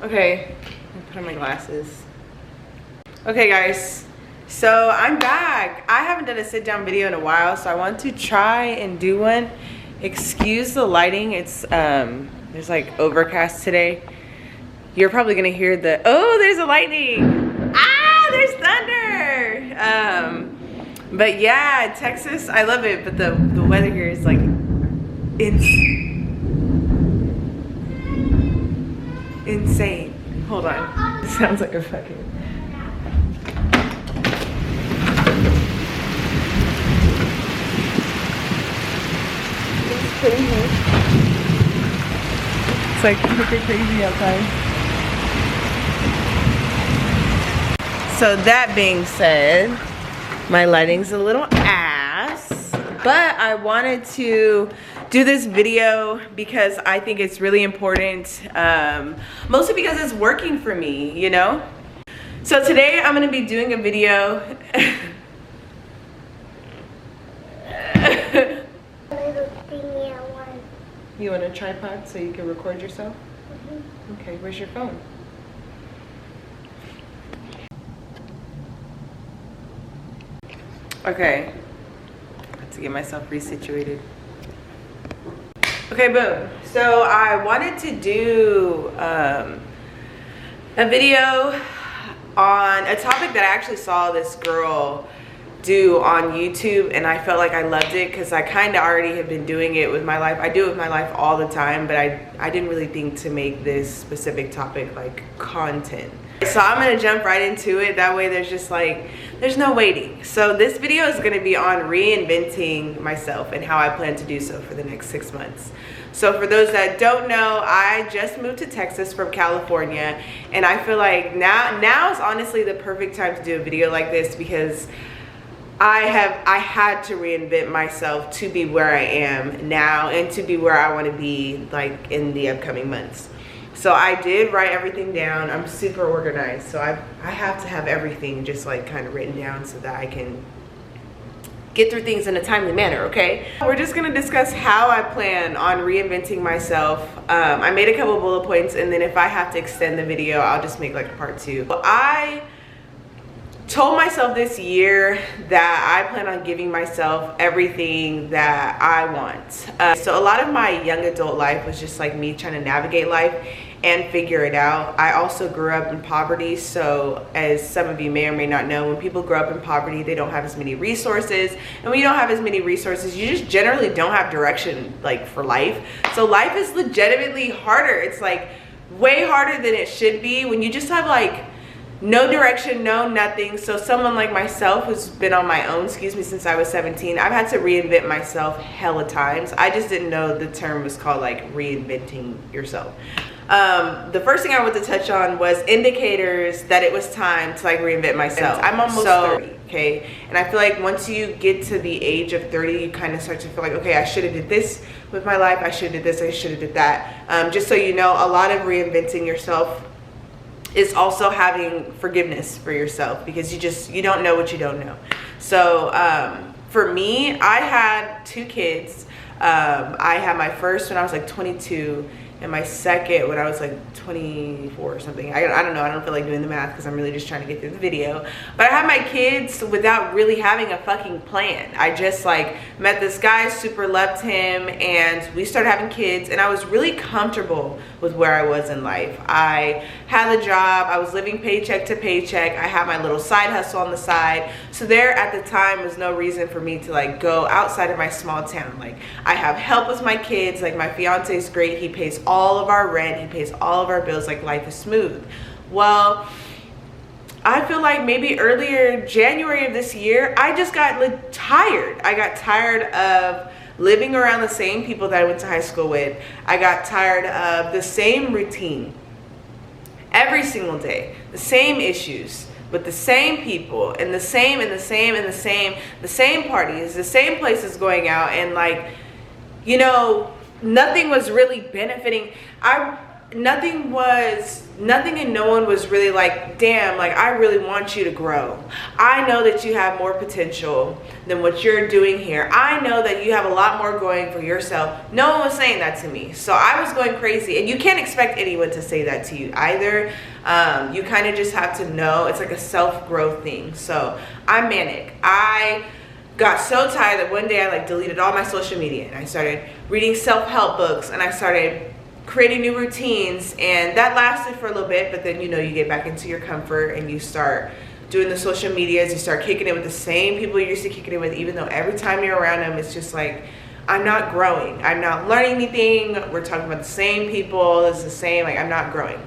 Okay, I put on my glasses. Okay guys, so I'm back. I haven't done a sit down video in a while, so I want to try and do one. Excuse the lighting, it's there's like overcast today. You're probably gonna hear the, oh, there's a lightning. Ah, there's thunder. But yeah, Texas, I love it, but the weather here is like insane. Hold on. It sounds like a fucking... It's crazy. It's like super crazy outside. So that being said, my lighting's a little ass, but I wanted to do this video because I think it's really important, mostly because it's working for me, you know? So today I'm gonna be doing a video. You want a tripod so you can record yourself? Mm-hmm. Okay, where's your phone? Okay, I have to get myself resituated. Okay, boom. So I wanted to do a video on a topic that I actually saw this girl do on YouTube, and I felt like I loved it because I kind of already have been doing it with my life. I do it with my life all the time, but I didn't really think to make this specific topic like content. So I'm gonna jump right into it. That way there's just like, there's no waiting. So this video is gonna be on reinventing myself and how I plan to do so for the next 6 months. So for those that don't know, I just moved to Texas from California, and I feel like now is honestly the perfect time to do a video like this because I had to reinvent myself to be where I am now and to be where I want to be like in the upcoming months. So I did write everything down. I'm super organized, so I have to have everything just like kind of written down so that I can get through things in a timely manner, okay? We're just gonna discuss how I plan on reinventing myself. I made a couple bullet points, and then if I have to extend the video, I'll just make like a part 2. I told myself this year that I plan on giving myself everything that I want. So a lot of my young adult life was just like me trying to navigate life and figure it out. I also grew up in poverty, so as some of you may or may not know, when people grow up in poverty, they don't have as many resources, and when you don't have as many resources, you just generally don't have direction like for life. So life is legitimately harder. It's like way harder than it should be when you just have like no direction, no nothing. So someone like myself who's been on my own, since I was 17, I've had to reinvent myself hella times. I just didn't know the term was called like reinventing yourself. The first thing I wanted to touch on was indicators that it was time to like reinvent myself. I'm almost 30, okay? And I feel like once you get to the age of 30, you kind of start to feel like, okay, I should have did this with my life. I should have did this, I should have did that. Just so you know, a lot of reinventing yourself is also having forgiveness for yourself because you don't know what you don't know. So for me, I had 2 kids. I had my first when I was like 22, and my second when I was like 24 or something. I don't know, I don't feel like doing the math because I'm really just trying to get through the video. But I had my kids without really having a fucking plan. I just like met this guy, super loved him, and we started having kids, and I was really comfortable with where I was in life. I had a job, I was living paycheck to paycheck, I had my little side hustle on the side. So there at the time was no reason for me to like go outside of my small town. Like I have help with my kids, like my fiance is great, he pays all of our rent, he pays all of our bills, like life is smooth. Well, I feel like maybe earlier January of this year, I just got tired. I got tired of living around the same people that I went to high school with. I got tired of the same routine every single day, the same issues with the same people and the same parties, the same places going out, and like, you know, nothing was really benefiting. nothing and no one was really like, damn, like I really want you to grow. I know that you have more potential than what you're doing here. I know that you have a lot more going for yourself. No one was saying that to me. So I was going crazy, and you can't expect anyone to say that to you either. You kind of just have to know. It's like a self-growth thing. So I'm manic. I got so tired that one day I like deleted all my social media, and I started reading self-help books, and I started creating new routines, and that lasted for a little bit, but then you get back into your comfort and you start doing the social medias, you start kicking it with the same people you used to kicking it with, even though every time you're around them it's just like, I'm not growing, I'm not learning anything, we're talking about the same people, it's the same, like I'm not growing.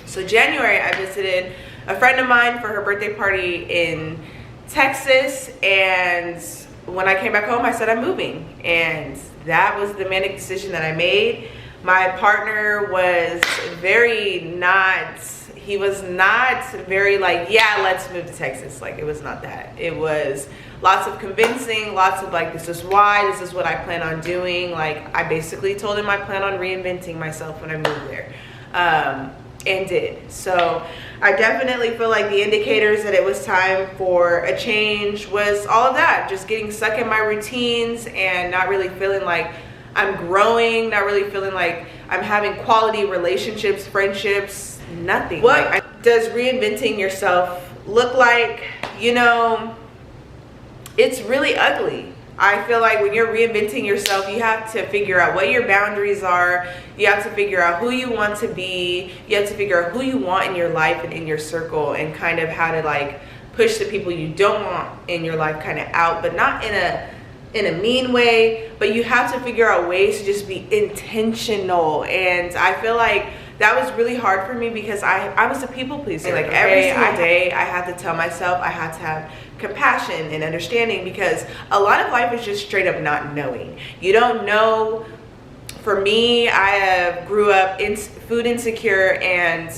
So January I visited a friend of mine for her birthday party in Texas, and when I came back home I said I'm moving, and that was the manic decision that I made. My partner was he was not very like, yeah, let's move to Texas. Like, it was not that. It was lots of convincing, lots of like, this is why, this is what I plan on doing. Like, I basically told him I plan on reinventing myself when I moved there, and did. So I definitely feel like the indicators that it was time for a change was all of that, just getting stuck in my routines and not really feeling like I'm growing, not really feeling like I'm having quality relationships, friendships, nothing. What does reinventing yourself look like? It's really ugly. I feel like when you're reinventing yourself, you have to figure out what your boundaries are. You have to figure out who you want to be. You have to figure out who you want in your life and in your circle, and kind of how to like push the people you don't want in your life kind of out, but not in a mean way, but you have to figure out ways to just be intentional. And I feel like that was really hard for me because I was a people pleaser. Like every single day I had to tell myself I had to have compassion and understanding, because a lot of life is just straight up not knowing. You don't know. For me, I grew up in food insecure and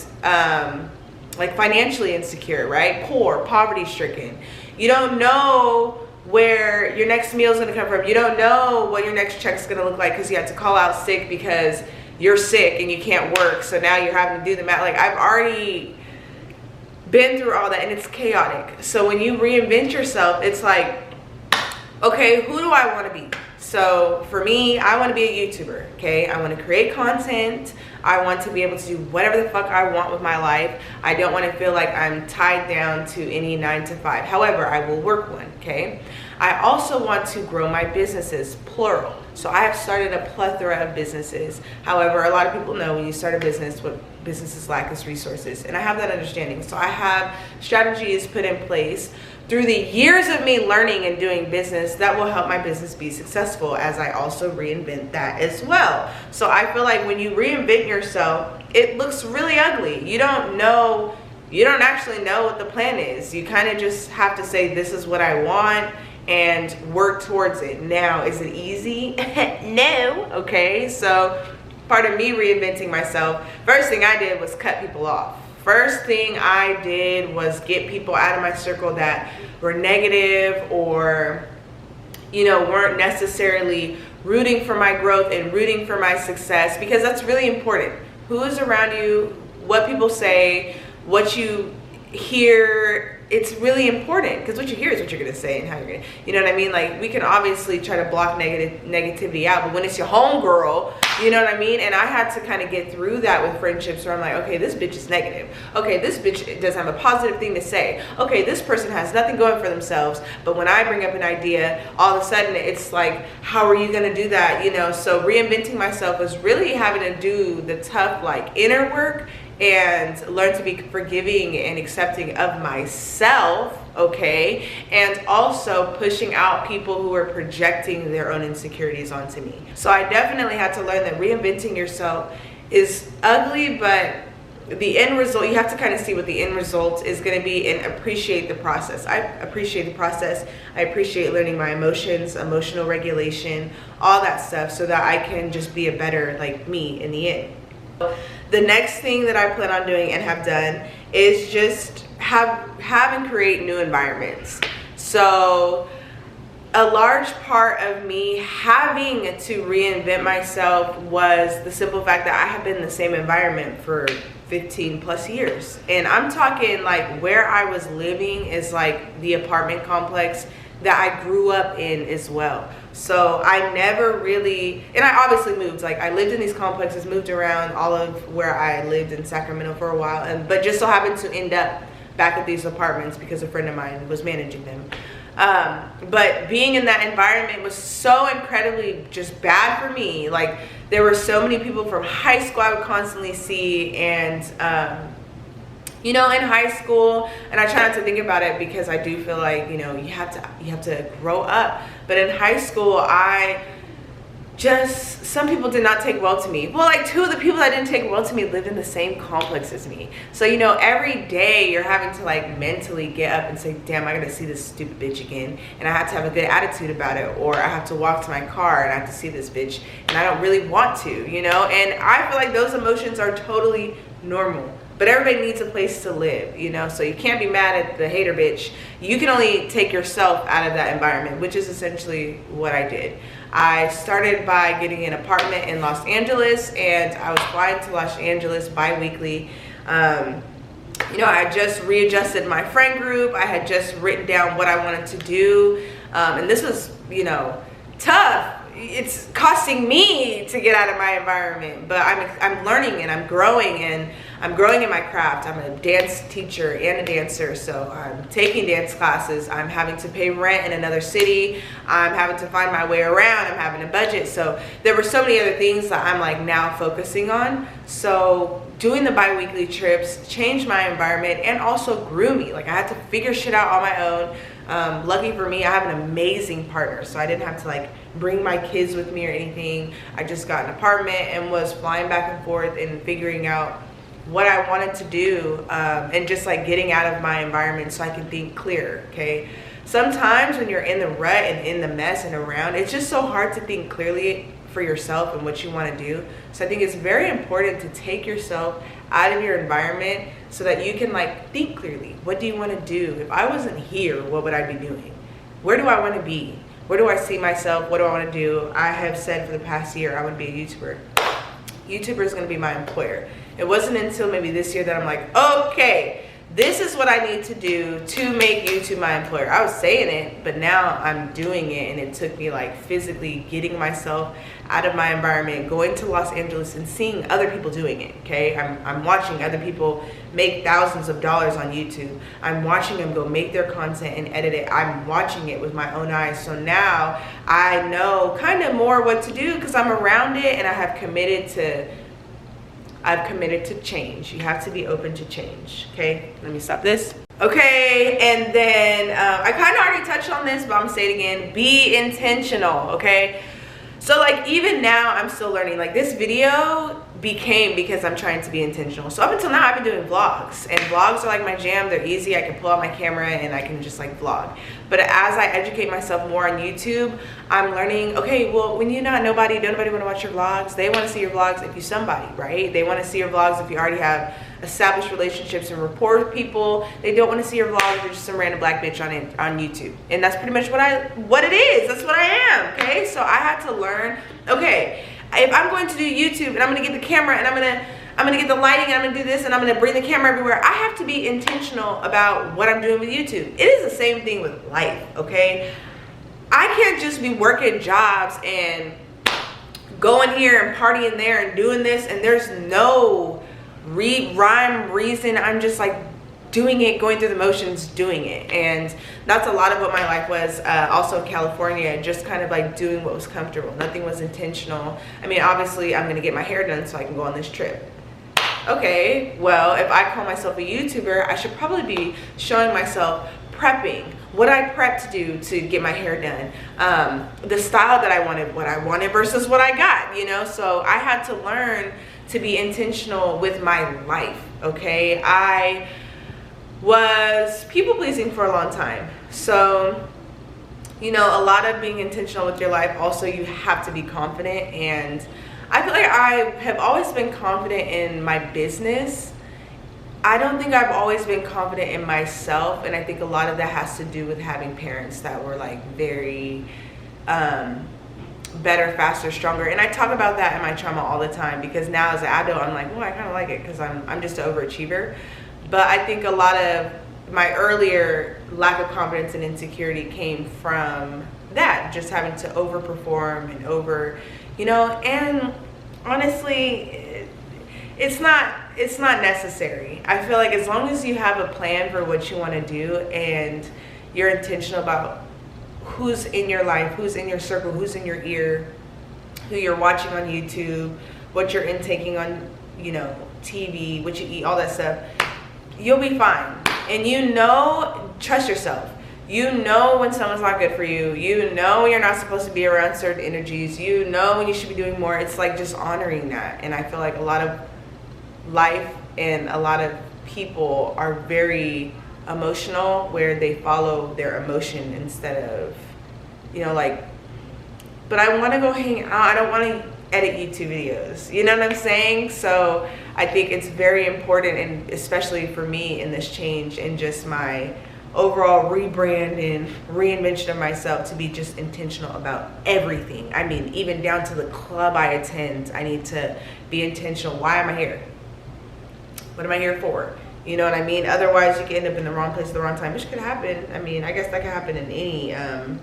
like financially insecure, right? Poor, poverty stricken. You don't know where your next meal is going to come from. You don't know what your next check is going to look like because you had to call out sick because you're sick and you can't work. So now you're having to do the math. Like, I've already been through all that, and it's chaotic. So when you reinvent yourself, it's like, okay, who do I want to be? So for me, I want to be a YouTuber, okay? I want to create content. I want to be able to do whatever the fuck I want with my life. I don't want to feel like I'm tied down to any 9 to 5. However, I will work one, okay? I also want to grow my businesses, plural. So I have started a plethora of businesses. However, a lot of people know when you start a business, what businesses lack is resources. And I have that understanding. So I have strategies put in place through the years of me learning and doing business that will help my business be successful, as I also reinvent that as well. So I feel like when you reinvent yourself, it looks really ugly. You don't actually know what the plan is. You kind of just have to say, this is what I want, and work towards it. Now, is it easy? No. Okay, so part of me reinventing myself, first thing I did was cut people off. First thing I did was get people out of my circle that were negative or, weren't necessarily rooting for my growth and rooting for my success, because that's really important. Who is around you, what people say, what you hear, it's really important, because what you hear is what you're going to say and how you're going to, you know what I mean? Like, we can obviously try to block negativity out, but when it's your homegirl, you know what I mean? And I had to kind of get through that with friendships where I'm like, okay, this bitch is negative. Okay, this bitch doesn't have a positive thing to say. Okay, this person has nothing going for themselves. But when I bring up an idea, all of a sudden it's like, how are you going to do that? So reinventing myself was really having to do the tough, like, inner work and learn to be forgiving and accepting of myself, okay? And also pushing out people who are projecting their own insecurities onto me. So I definitely had to learn that reinventing yourself is ugly, but the end result, you have to kind of see what the end result is going to be and appreciate the process. I appreciate the process. I appreciate learning my emotions, emotional regulation, all that stuff, so that I can just be a better, like, me in the end. The next thing that I plan on doing and have done is just have and create new environments. So a large part of me having to reinvent myself was the simple fact that I have been in the same environment for 15 plus years. And I'm talking like where I was living is like the apartment complex that I grew up in as well. So I never really, and I obviously moved, like I lived in these complexes, moved around all of where I lived in Sacramento for a while, but just so happened to end up back at these apartments because a friend of mine was managing them. But being in that environment was so incredibly just bad for me. Like there were so many people from high school I would constantly see, and you know, in high school, and I try not to think about it because I do feel like, you know, you have to grow up. But in high school, some people did not take well to me. Well, like 2 of the people that didn't take well to me lived in the same complex as me. So, you know, every day you're having to like mentally get up and say, damn, I gotta see this stupid bitch again. And I have to have a good attitude about it. Or I have to walk to my car and I have to see this bitch. And I don't really want to, you know? And I feel like those emotions are totally normal. But everybody needs a place to live, you know? So you can't be mad at the hater bitch. You can only take yourself out of that environment, which is essentially what I did. I started by getting an apartment in Los Angeles, and I was flying to Los Angeles bi-weekly. You know, I just readjusted my friend group. I had just written down what I wanted to do. And this was, you know, tough. It's costing me to get out of my environment, but I'm learning and I'm growing in my craft. I'm a dance teacher and a dancer, so I'm taking dance classes. I'm having to pay rent in another city. I'm having to find my way around. I'm having a budget. So there were so many other things that I'm like now focusing on. So doing the bi-weekly trips changed my environment and also grew me. Like I had to figure shit out on my own. Lucky for me, I have an amazing partner, so I didn't have to like bring my kids with me or anything. I just got an apartment and was flying back and forth and figuring out what I wanted to do, and just like getting out of my environment so I can think clear. Okay, sometimes when you're in the rut and in the mess and around, it's just so hard to think clearly for yourself and what you want to do. So I think it's very important to take yourself out of your environment so that you can like think clearly. What do you want to do? If I wasn't here, what would I be doing? Where do I want to be? Where do I see myself? What do I want to do? I have said for the past year I want to be a YouTuber. YouTuber is going to be my employer. It wasn't until maybe this year that I'm like, okay, this is what I need to do to make YouTube my employer. I was saying it, but now I'm doing it, and it took me like physically getting myself out of my environment, going to Los Angeles and seeing other people doing it, okay? I'm watching other people make thousands of dollars on YouTube. I'm watching them go make their content and edit it. I'm watching it with my own eyes. So now I know kind of more what to do because I'm around it, and I have committed to change. You have to be open to change, okay? Let me stop this. Okay, and then I kind of already touched on this, but I'm gonna say it again. Be intentional, okay? So like even now I'm still learning. Like this video became because I'm trying to be intentional. So up until now I've been doing vlogs, and vlogs are like my jam. They're easy. I can pull out my camera and I can just like vlog. But as I educate myself more on YouTube, I'm learning, okay, well, when you're not nobody, don't nobody want to watch your vlogs. They want to see your vlogs if you're somebody, right? They want to see your vlogs if you already have established relationships and rapport with people. They don't want to see your vlogs if you're just some random black bitch on YouTube. And that's pretty much what it is. That's what I am, okay? So I had to learn, okay, if I'm going to do YouTube and I'm going to get the camera and I'm going to get the lighting and I'm going to do this and I'm going to bring the camera everywhere, I have to be intentional about what I'm doing with YouTube. It is the same thing with life, okay? I can't just be working jobs and going here and partying there and doing this and there's no rhyme, reason. I'm just like doing it, going through the motions, doing it. And that's a lot of what my life was. Also in California, just kind of like doing what was comfortable. Nothing was intentional. I mean, obviously I'm gonna get my hair done so I can go on this trip. Okay, well, if I call myself a YouTuber, I should probably be showing myself prepping, what I prepped to do to get my hair done, the style that I wanted, what I wanted versus what I got, you know? So I had to learn to be intentional with my life, okay? I was people pleasing for a long time. So, you know, a lot of being intentional with your life, also you have to be confident. And I feel like I have always been confident in my business I don't think I've always been confident in myself, and I think a lot of that has to do with having parents that were like very better, faster, stronger. And I talk about that in my trauma all the time, because now as an adult I'm like, well, I kind of like it because I'm just an overachiever. But I think a lot of my earlier lack of confidence and insecurity came from that, just having to overperform and and honestly, it's not necessary. I feel like as long as you have a plan for what you want to do and you're intentional about who's in your life, who's in your circle, who's in your ear, who you're watching on YouTube, what you're intaking on, TV, what you eat, all that stuff, you'll be fine. And trust yourself. When someone's not good for you. When you're not supposed to be around certain energies. When you should be doing more. It's like just honoring that. And I feel like a lot of life and a lot of people are very emotional, where they follow their emotion instead of, but I want to go hang out. I don't want to edit YouTube videos. You know what I'm saying? So I think it's very important, and especially for me in this change and just my overall rebrand and reinvention of myself, to be just intentional about everything. I mean, even down to the club I attend, I need to be intentional. Why am I here? What am I here for? You know what I mean? Otherwise you can end up in the wrong place at the wrong time, which could happen. I mean, I guess that could happen in any, that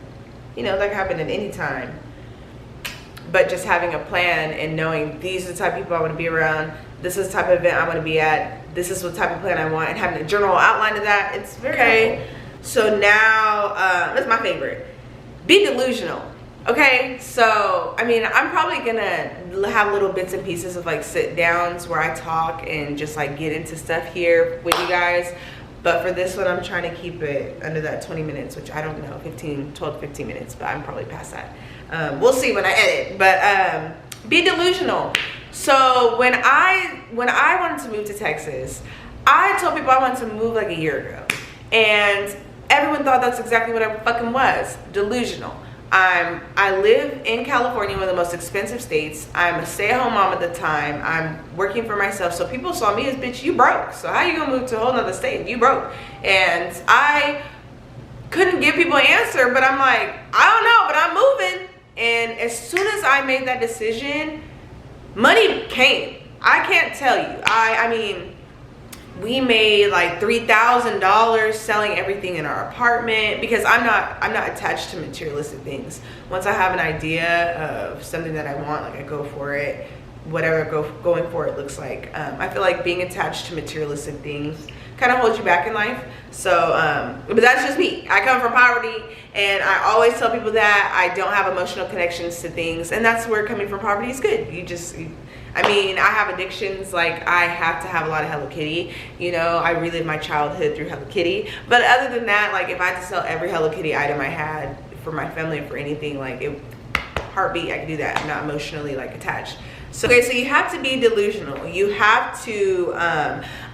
could happen at any time. But just having a plan and knowing these are the type of people I want to be around, this is the type of event I want to be at, this is what type of plan I want, and having a general outline of that, it's very helpful. So now, that's my favorite. Be delusional. Okay, so I mean, I'm probably gonna have little bits and pieces of like sit downs where I talk and just like get into stuff here with you guys. But for this one, I'm trying to keep it under that 20 minutes, which I don't know, 12 to 15 minutes, but I'm probably past that. We'll see when I edit. But be delusional. So when I wanted to move to Texas, I told people I wanted to move like a year ago, and everyone thought that's exactly what I fucking was. Delusional. I live in California, one of the most expensive states. I'm a stay-at-home mom at the time. I'm working for myself. So people saw me as, bitch, you broke. So how you gonna move to a whole nother state? You broke. And I couldn't give people an answer, but I'm like, I don't know, but I'm moving. And as soon as I made that decision, money came. I can't tell you. I mean, we made like $3,000 selling everything in our apartment, because I'm not attached to materialistic things. Once I have an idea of something that I want, like I go for it, whatever going for it looks like. I feel like being attached to materialistic things kind of holds you back in life. So, but that's just me. I come from poverty, and I always tell people that I don't have emotional connections to things, and that's where coming from poverty is good. I mean, I have addictions. Like, I have to have a lot of Hello Kitty. I relive my childhood through Hello Kitty. But other than that, like, if I had to sell every Hello Kitty item I had for my family and for anything, like, heartbeat, I could do that. I'm not emotionally like attached. So, okay, so you have to be delusional. You have to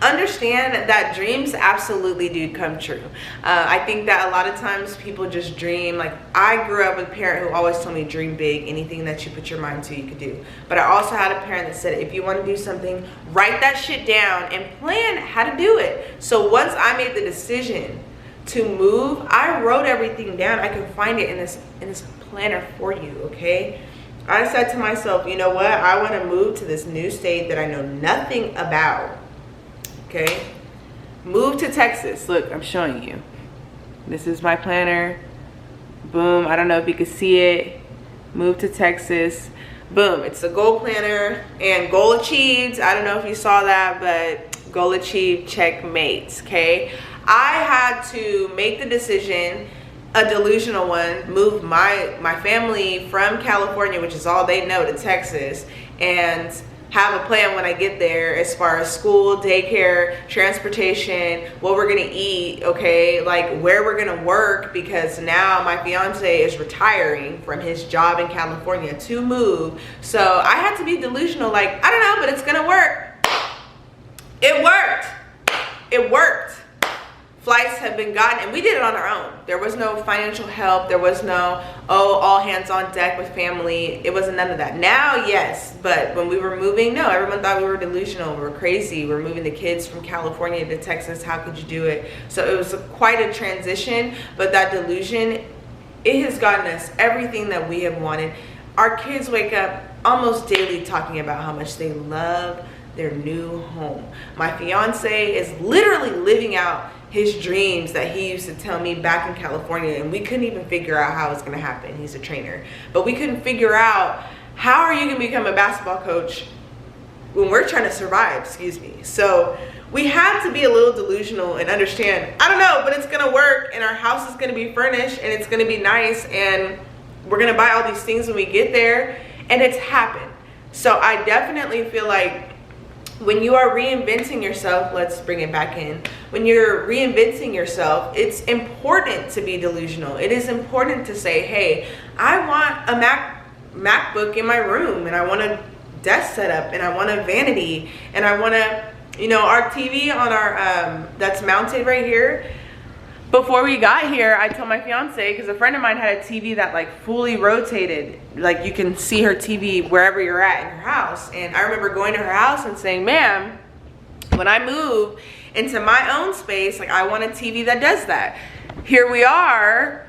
understand that dreams absolutely do come true. I think that a lot of times people just dream. Like, I grew up with a parent who always told me, dream big. Anything that you put your mind to, you could do. But I also had a parent that said, if you want to do something, write that shit down and plan how to do it. So once I made the decision to move, I wrote everything down. I can find it in this planner for you, okay? I said to myself, you know what? I want to move to this new state that I know nothing about. Okay? Move to Texas. Look, I'm showing you. This is my planner. Boom. I don't know if you can see it. Move to Texas. Boom. It's a goal planner and goal achieved. I don't know if you saw that, but goal achieved, checkmate. Okay? I had to make the decision, a delusional one, move my family from California, which is all they know, to Texas, and have a plan when I get there as far as school, daycare, transportation, what we're gonna eat, okay, like where we're gonna work, because now my fiance is retiring from his job in California to move. So I had to be delusional, like, I don't know, but it's gonna work. It worked. It worked. Flights have been gotten, and we did it on our own. There was no financial help. There was no, oh, all hands on deck with family. It wasn't none of that. Now, yes, but when we were moving, no, everyone thought we were delusional. We were crazy. We were moving the kids from California to Texas. How could you do it? So it was quite a transition, but that delusion, it has gotten us everything that we have wanted. Our kids wake up almost daily talking about how much they love their new home. My fiance is literally living out his dreams that he used to tell me back in California, and we couldn't even figure out how it's going to happen. He's a trainer, but we couldn't figure out, how are you going to become a basketball coach when we're trying to survive, excuse me. So we had to be a little delusional and understand, I don't know, but it's going to work, and our house is going to be furnished, and it's going to be nice, and we're going to buy all these things when we get there, and it's happened. So I definitely feel like when you are reinventing yourself, let's bring it back in. When you're reinventing yourself, it's important to be delusional. It is important to say, hey, I want a MacBook in my room, and I want a desk setup, and I want a vanity, and I want to, you know, our TV on our, that's mounted right here. Before we got here, I told my fiance, because a friend of mine had a TV that like fully rotated, like you can see her TV wherever you're at in her house. And I remember going to her house and saying, ma'am, when I move into my own space, like I want a TV that does that. Here we are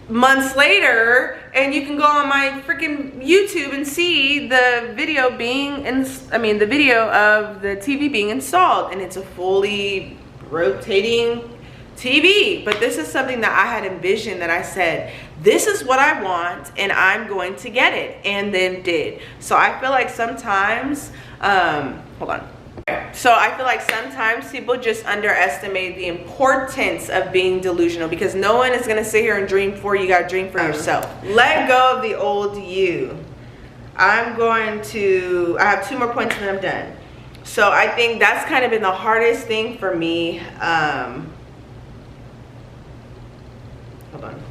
months later, and you can go on my freaking YouTube and see the video being, the video of the TV being installed, and it's a fully rotating TV. But this is something that I had envisioned, that I said, this is what I want, and I'm going to get it, and then did. So I feel like sometimes, hold on. So I feel like sometimes people just underestimate the importance of being delusional, because no one is going to sit here and dream for you. You got to dream for yourself. Let go of the old you. I have 2 more points and then I'm done. So I think that's kind of been the hardest thing for me. Hold on.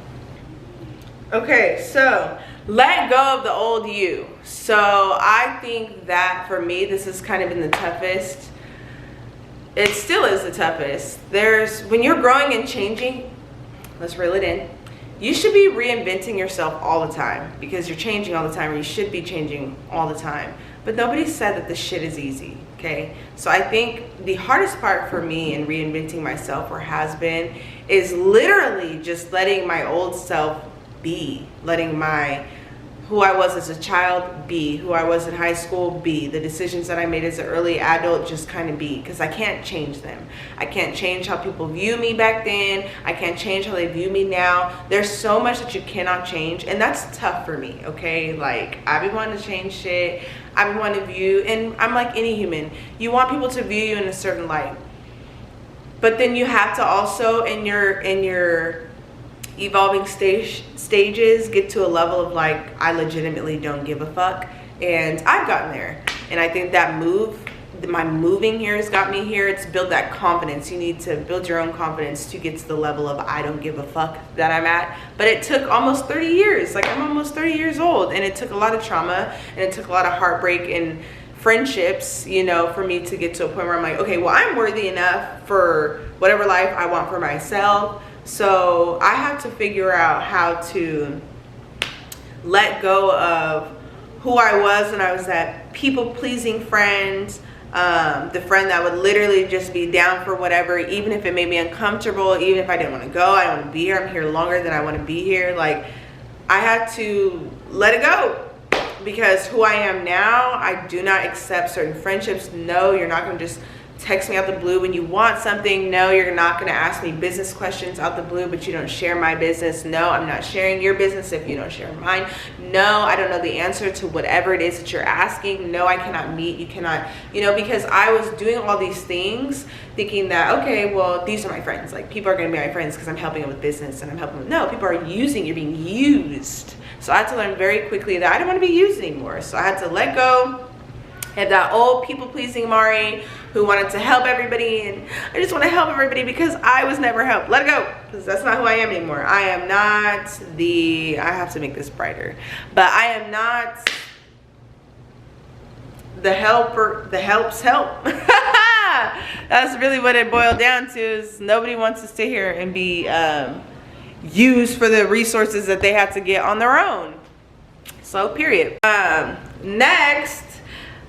Okay, so let go of the old you. So I think that for me, this has kind of been the toughest. It still is the toughest. When you're growing and changing, let's reel it in. You should be reinventing yourself all the time, because you're changing all the time, or you should be changing all the time. But nobody said that this shit is easy, okay? So I think the hardest part for me in reinventing myself, or has been, is literally just letting my old self be, letting who I was as a child be, who I was in high school be, the decisions that I made as an early adult just kind of be, because I can't change them. I can't change how people view me back then. I can't change how they view me now. There's so much that you cannot change, and that's tough for me, okay? Like, I've been wanting to change shit. I've been wanting to view, and I'm like any human. You want people to view you in a certain light. But then you have to also, in your evolving stages, get to a level of like, I legitimately don't give a fuck. And I've gotten there, and I think that my moving here has got me here. It's built that confidence. You need to build your own confidence to get to the level of I don't give a fuck that I'm at. But it took almost 30 years. Like, I'm almost 30 years old, and it took a lot of trauma, and it took a lot of heartbreak and friendships, you know, for me to get to a point where I'm like, okay, well, I'm worthy enough for whatever life I want for myself. So I have to figure out how to let go of who I was when I was that people-pleasing friend, the friend that would literally just be down for whatever, even if it made me uncomfortable, even if I didn't want to go, I don't want to be here, I'm here longer than I want to be here. Like, I had to let it go, because who I am now, I do not accept certain friendships. No, you're not going to just text me out the blue when you want something. No, you're not going to ask me business questions out the blue, but you don't share my business. No, I'm not sharing your business if you don't share mine. No, I don't know the answer to whatever it is that you're asking. No, I cannot meet. You cannot, you know, because I was doing all these things thinking that, okay, well, these are my friends. Like, people are going to be my friends because I'm helping them with business and I'm helping them. No, people are using, you're being used. So I had to learn very quickly that I didn't want to be used anymore. So I had to let go of that old people-pleasing Mari who wanted to help everybody, and I just want to help everybody because I was never helped. Let it go, because that's not who I am anymore. I am not I have to make this brighter, but I am not the helper, the helps help. That's really what it boiled down to, is nobody wants to sit here and be used for the resources that they had to get on their own. So period. Next,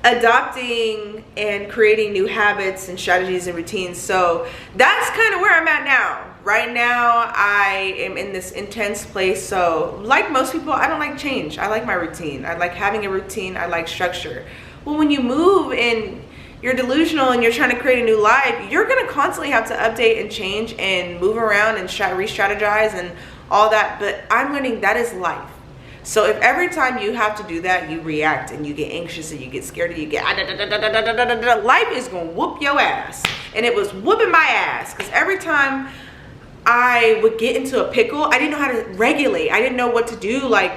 adopting and creating new habits and strategies and routines. So that's kind of where I'm at now. Right now, I am in this intense place. So like most people, I don't like change. I like my routine. I like having a routine. I like structure. Well, when you move and you're delusional and you're trying to create a new life, you're gonna constantly have to update and change and move around and re-strategize and all that. But I'm learning that is life. So if every time you have to do that, you react and you get anxious and you get scared and you get life is gonna whoop your ass. And it was whooping my ass, because every time I would get into a pickle, I didn't know how to regulate. I didn't know what to do. Like,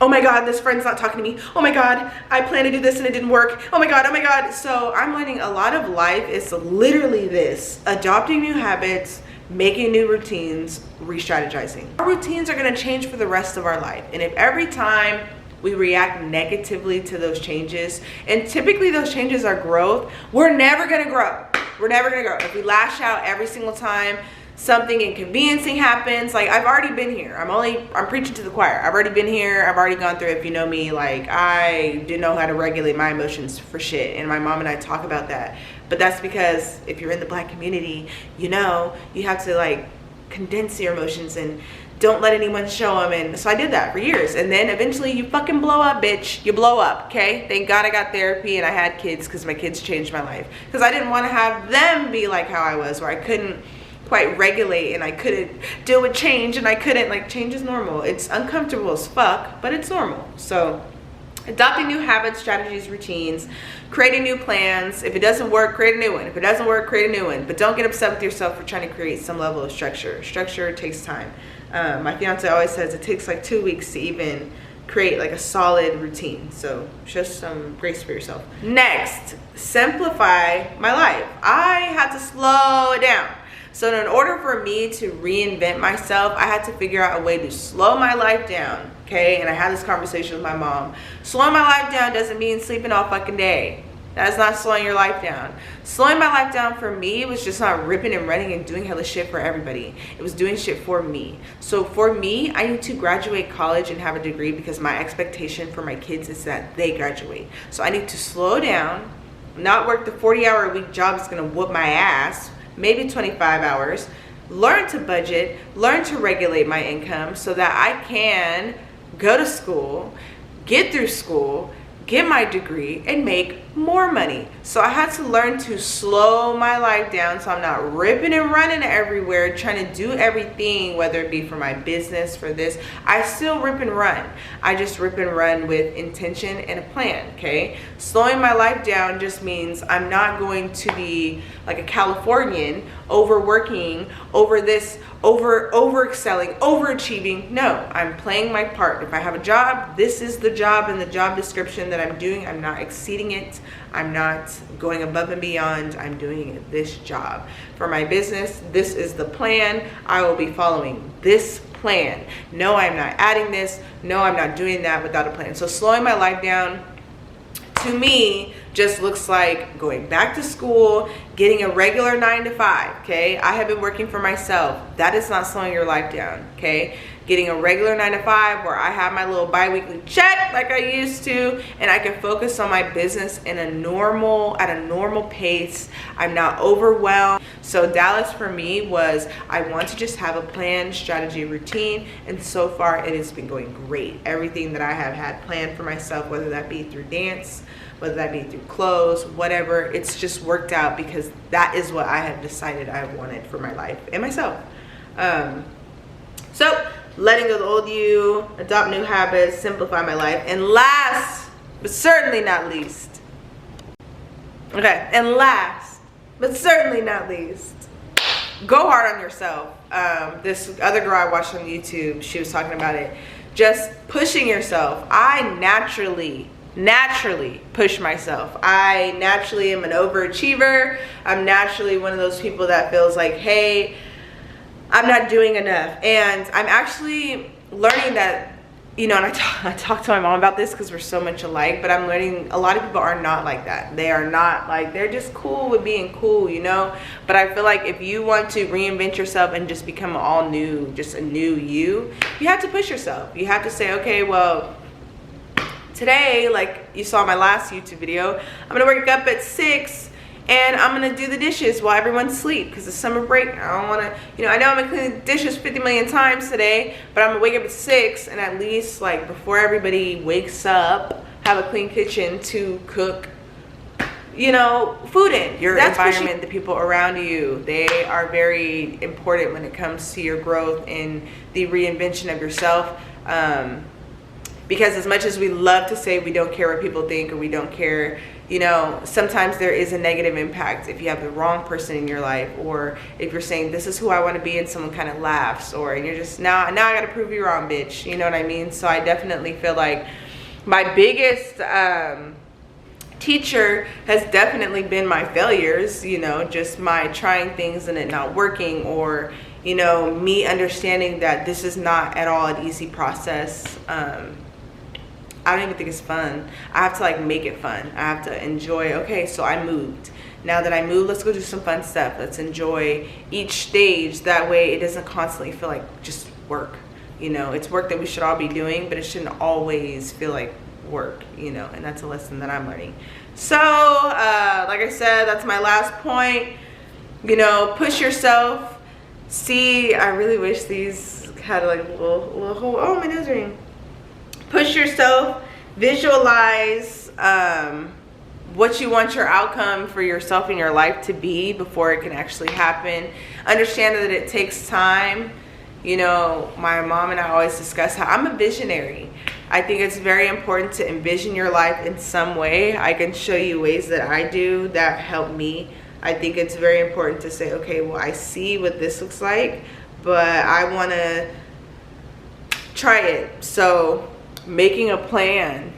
oh my God, this friend's not talking to me. Oh my God, I planned to do this and it didn't work. Oh my God, oh my God. So I'm learning a lot of life is literally this: adopting new habits, making new routines, re-strategizing. Our routines are gonna change for the rest of our life. And if every time we react negatively to those changes, and typically those changes are growth, we're never gonna grow. We're never gonna grow. If we lash out every single time something inconveniencing happens, like I've already been here. I'm preaching to the choir. I've already been here. I've already gone through it. If you know me, like I didn't know how to regulate my emotions for shit. And my mom and I talk about that. But that's because if you're in the Black community, you know, you have to like condense your emotions and don't let anyone show them. And so I did that for years. And then eventually you fucking blow up, bitch. You blow up, okay? Thank God I got therapy and I had kids, because my kids changed my life. Because I didn't want to have them be like how I was, where I couldn't quite regulate and I couldn't deal with change, and I couldn't, like, change is normal. It's uncomfortable as fuck, but it's normal. So adopting new habits, strategies, routines, creating new plans. If it doesn't work, create a new one. If it doesn't work, create a new one. But don't get upset with yourself for trying to create some level of structure. Structure takes time. My fiance always says it takes like 2 weeks to even create like a solid routine. So show some grace for yourself. Next, simplify my life. I had to slow it down. So in order for me to reinvent myself, I had to figure out a way to slow my life down, okay? And I had this conversation with my mom. Slowing my life down doesn't mean sleeping all fucking day. That's not slowing your life down. Slowing my life down for me was just not ripping and running and doing hella shit for everybody. It was doing shit for me. So for me, I need to graduate college and have a degree, because my expectation for my kids is that they graduate. So I need to slow down, not work the 40-hour-a-week job that's gonna whoop my ass, maybe 25 hours, learn to budget, learn to regulate my income so that I can go to school, get through school, get my degree, and make more money. So I had to learn to slow my life down so I'm not ripping and running everywhere trying to do everything, whether it be for my business, for this. I still rip and run. I just rip and run with intention and a plan, okay? Slowing my life down just means I'm not going to be like a Californian, overworking, over this, over excelling, overachieving. No, I'm playing my part. If I have a job, this is the job and the job description that I'm doing. I'm not exceeding it. I'm not going above and beyond. I'm doing this job. For my business, this is the plan. I will be following this plan. No, I'm not adding this. No, I'm not doing that without a plan. So slowing my life down, to me, just looks like going back to school, getting a regular 9 to 5, okay? I have been working for myself. That is not slowing your life down, okay? Getting a regular 9 to 5 where I have my little bi-weekly check like I used to, and I can focus on my business in at a normal pace. I'm not overwhelmed. So Dallas for me was, I want to just have a plan, strategy, routine, and so far it has been going great. Everything that I have had planned for myself, whether that be through dance, whether that be through clothes, whatever, it's just worked out because that is what I have decided I wanted for my life and myself. So letting go of the old you, adopt new habits, simplify my life, and last but certainly not least, okay, and last but certainly not least, go hard on yourself. This other girl I watched on YouTube, she was talking about it, just pushing yourself. I naturally push myself. I naturally am an overachiever. I'm naturally one of those people that feels like, hey, I'm not doing enough. And I'm actually learning that you know, and I talk to my mom about this because we're so much alike, but I'm learning a lot of people are not like that. They are not like, they're just cool with being cool, you know. But I feel like if you want to reinvent yourself and just become all new, just a new you have to push yourself. You have to say, okay, well, today, like you saw my last YouTube video, I'm gonna wake up at 6 and I'm gonna do the dishes while everyone's asleep because it's summer break. I don't wanna, you know, I know I'm gonna clean the dishes 50 million times today, but I'm gonna wake up at 6 and at least, like, before everybody wakes up, have a clean kitchen to cook, you know, food in. Your environment, the people around you, they are very important when it comes to your growth and the reinvention of yourself. Because as much as we love to say we don't care what people think or we don't care, you know, sometimes there is a negative impact if you have the wrong person in your life, or if you're saying this is who I want to be and someone kind of laughs, or and you're just now I gotta prove you wrong, bitch, you know what I mean? So I definitely feel like my biggest teacher has definitely been my failures, you know, just my trying things and it not working, or, you know, me understanding that this is not at all an easy process. I don't even think it's fun. I have to like make it fun. I have to enjoy, okay, so I moved. Now that I moved, let's go do some fun stuff. Let's enjoy each stage. That way it doesn't constantly feel like just work. You know, it's work that we should all be doing, but it shouldn't always feel like work, you know, and that's a lesson that I'm learning. So, like I said, that's my last point. You know, push yourself. See, I really wish these had like a little hole. Oh, my nose ring. Push yourself, visualize what you want your outcome for yourself in your life to be before it can actually happen. Understand that it takes time. You know, my mom and I always discuss how I'm a visionary. I think it's very important to envision your life in some way. I can show you ways that I do that help me. I think it's very important to say, okay, well, I see what this looks like, but I want to try it. So making a plan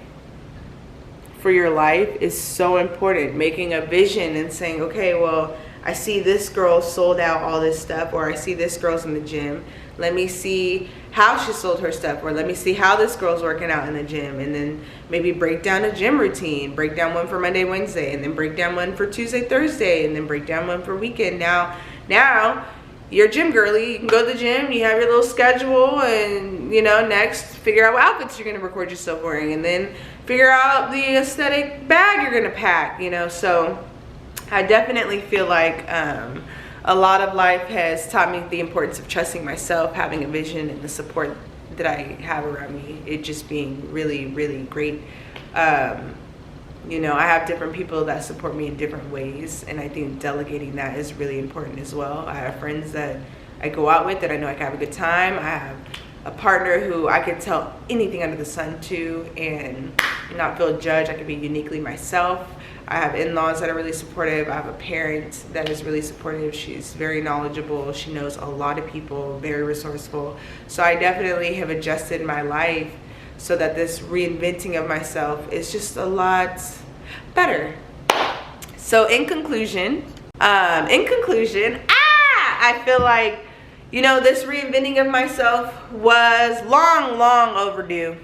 for your life is so important. Making a vision and saying, okay, well, I see this girl sold out all this stuff, or I see this girl's in the gym. Let me see how she sold her stuff, or let me see how this girl's working out in the gym, and then maybe break down a gym routine, break down one for Monday, Wednesday, and then break down one for Tuesday, Thursday, and then break down one for weekend. Now you're a gym girly. You can go to the gym, you have your little schedule, and, you know, next figure out what outfits you're going to record yourself wearing, and then figure out the aesthetic bag you're going to pack, you know. So I definitely feel like a lot of life has taught me the importance of trusting myself, having a vision, and the support that I have around me, it just being really, really great. You know, I have different people that support me in different ways, and I think delegating that is really important as well. I have friends that I go out with that I know I can have a good time. I have a partner who I can tell anything under the sun to and not feel judged. I can be uniquely myself. I have in-laws that are really supportive. I have a parent that is really supportive. She's very knowledgeable. She knows a lot of people, very resourceful. So I definitely have adjusted my life so that this reinventing of myself is just a lot better. So in conclusion, I feel like, you know, this reinventing of myself was long overdue.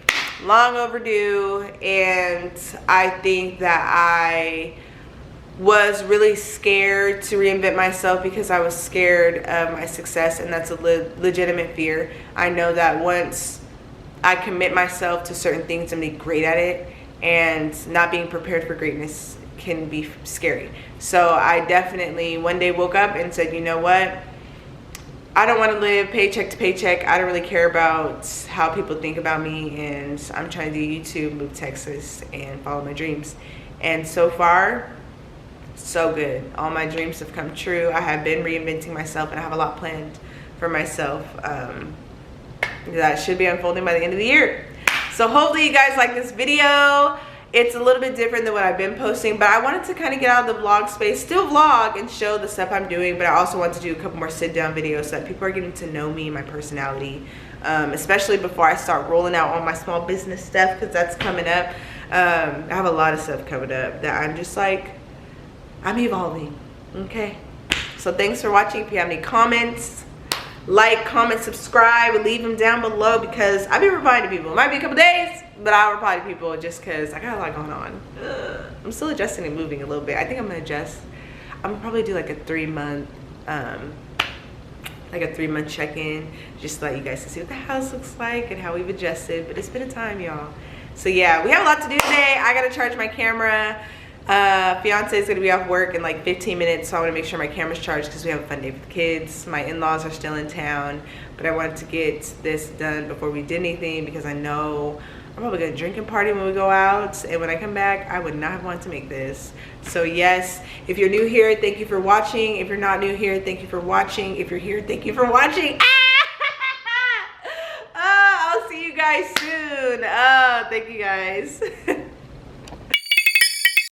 Long overdue, and I think that I was really scared to reinvent myself because I was scared of my success, and that's a legitimate fear. I know that once I commit myself to certain things and be great at it, and not being prepared for greatness can be scary. So I definitely one day woke up and said, you know what? I don't want to live paycheck to paycheck. I don't really care about how people think about me, and I'm trying to do YouTube, move to Texas, and follow my dreams. And so far, so good. All my dreams have come true. I have been reinventing myself, and I have a lot planned for myself that should be unfolding by the end of the year. So hopefully you guys like this video. It's a little bit different than what I've been posting, but I wanted to kind of get out of the vlog space, still vlog and show the stuff I'm doing, but I also want to do a couple more sit down videos so that people are getting to know me, my personality, especially before I start rolling out all my small business stuff, because that's coming up. I have a lot of stuff coming up that I'm just like, I'm evolving, okay? So thanks for watching. If you have any comments, like, comment, subscribe, leave them down below because I've been replying to people. It might be a couple days, but I'll reply to people just because I got a lot going on. I'm still adjusting and moving a little bit. I think I'm gonna adjust. I'm gonna probably do like a 3-month check-in, just to let you guys see what the house looks like and how we've adjusted. But it's been a time, y'all. So yeah, we have a lot to do today. I gotta charge my camera. Fiance is gonna be off work in like 15 minutes, so I want to make sure my camera's charged because we have a fun day with the kids. My in-laws are still in town, but I wanted to get this done before we did anything because I know I'm probably gonna drink and party when we go out, and when I come back I would not have wanted to make this. So yes, if you're new here, thank you for watching. If you're not new here, thank you for watching. If you're here, thank you for watching. I'll see you guys soon. Thank you guys.